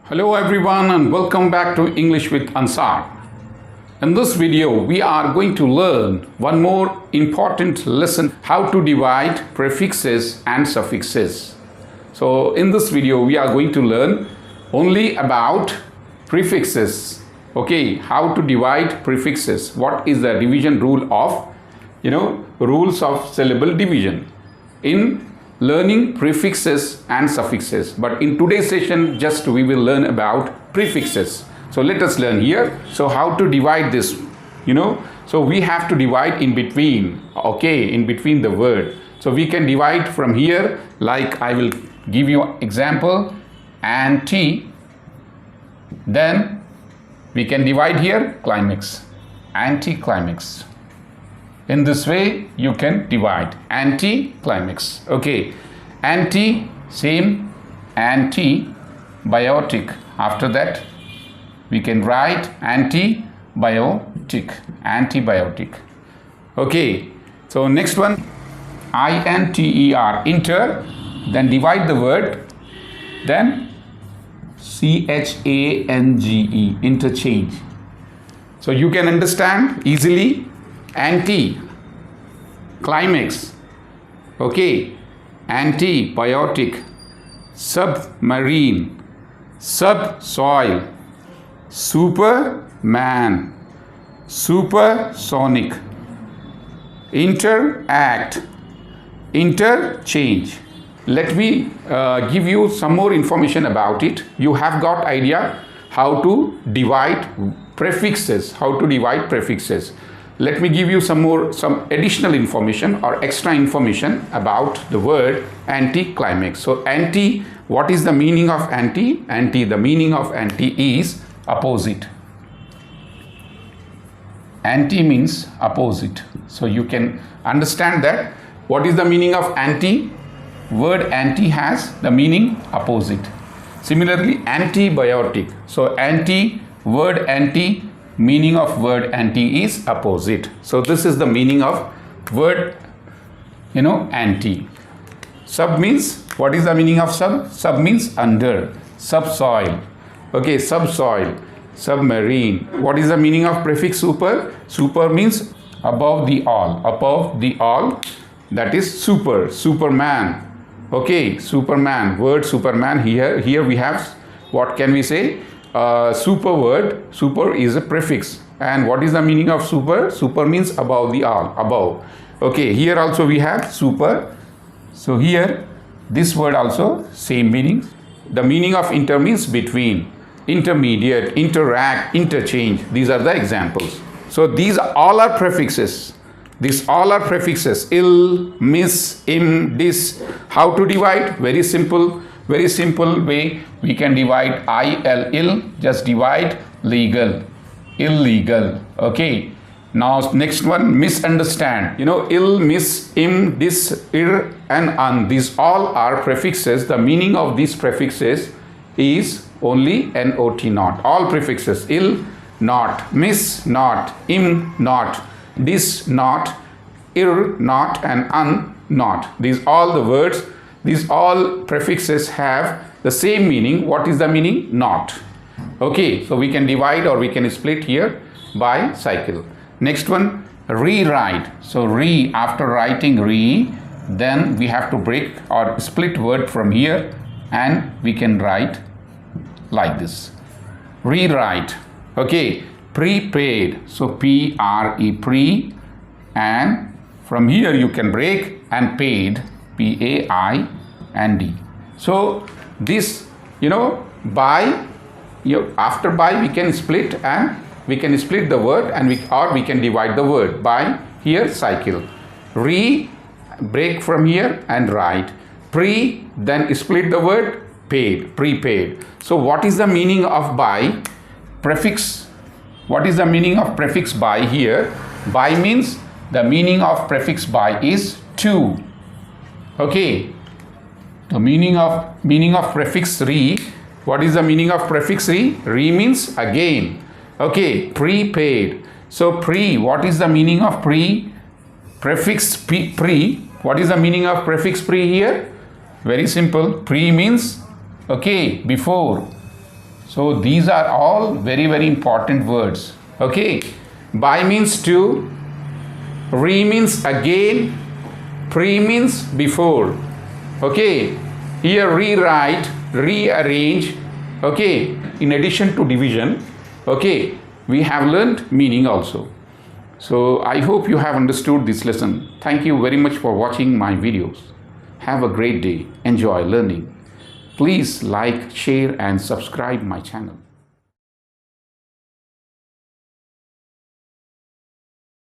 Hello everyone and welcome back to English with Ansar. In this video, we are going to learn one more important lesson, how to divide prefixes and suffixes. So in this video, we are going to learn only about prefixes. Okay, how to divide prefixes. What is the division rule of, rules of syllable division in learning prefixes and suffixes. But in today's session, just we will learn about prefixes. So let us learn here. So how to divide this, so we have to divide in between, in between the word. So we can divide from here, like I will give you example, anti, then we can divide here climax, anticlimax. In this way, you can divide anti-climax. Okay, anti, same, antibiotic. After that, we can write antibiotic, antibiotic. Okay, so next one, inter, inter, then divide the word, then change, interchange. So you can understand easily. Anti-climax, okay, antibiotic, submarine, subsoil, superman, supersonic, interact, interchange. Let me give you some more information about it. You have got idea how to divide prefixes, Let me give you some additional information or extra information about the word anticlimax. So anti, what is the meaning of anti? Anti, the meaning of anti is opposite. Anti means opposite. So you can understand that. What is the meaning of anti? Word anti has the meaning opposite. Similarly, antibiotic. So anti, word anti, meaning of word anti is opposite. So this is the meaning of word anti. Sub means, what is the meaning of sub? Sub means under, subsoil. Okay, subsoil, submarine. What is the meaning of prefix super? Super means above the all, that is super, superman. Okay, superman, word superman. Here we have, what can we say? Super word, super is a prefix. And what is the meaning of super? Super means above the all, above. Okay, here also we have super. So here, this word also same meaning. The meaning of inter means between, intermediate, interact, interchange. These are the examples. So these all are prefixes. These all are prefixes. Il, miss, im, dis. How to divide? Very simple way. We can divide ill, just divide legal, illegal. Okay, now next one, misunderstand. Ill, miss, im, dis, ir and un, these all are prefixes. The meaning of these prefixes is only not, not. All prefixes, ill, not, miss, not, im, not, dis, not, ir, not, and un, not. These all the words, these all prefixes have the same meaning. What is the meaning? Not. Okay, so we can divide or we can split here by cycle. Next one, rewrite. So after writing then we have to break or split word from here and we can write like this. Rewrite. Okay, prepaid. So P-R-E, pre, and from here you can break, and paid, P-A-I-N-D. So this, by, after by we can split, and we can split the word, and we can divide the word by here cycle. Break from here and write. Then split the word, paid, prepaid. So what is the meaning of by? Prefix. What is the meaning of prefix by here? By means, the meaning of prefix by is to. Okay, the meaning of prefix re. What is the meaning of prefix re? Re means again. Okay, prepaid. So what is the meaning of prefix pre? What is the meaning of prefix pre here? Very simple. Pre means, okay, before. So these are all very, very important words. Okay. By means to, re means again, pre means before. Okay. Here rewrite, rearrange. Okay. In addition to division. Okay. We have learned meaning also. So I hope you have understood this lesson. Thank you very much for watching my videos. Have a great day. Enjoy learning. Please like, share and subscribe my channel.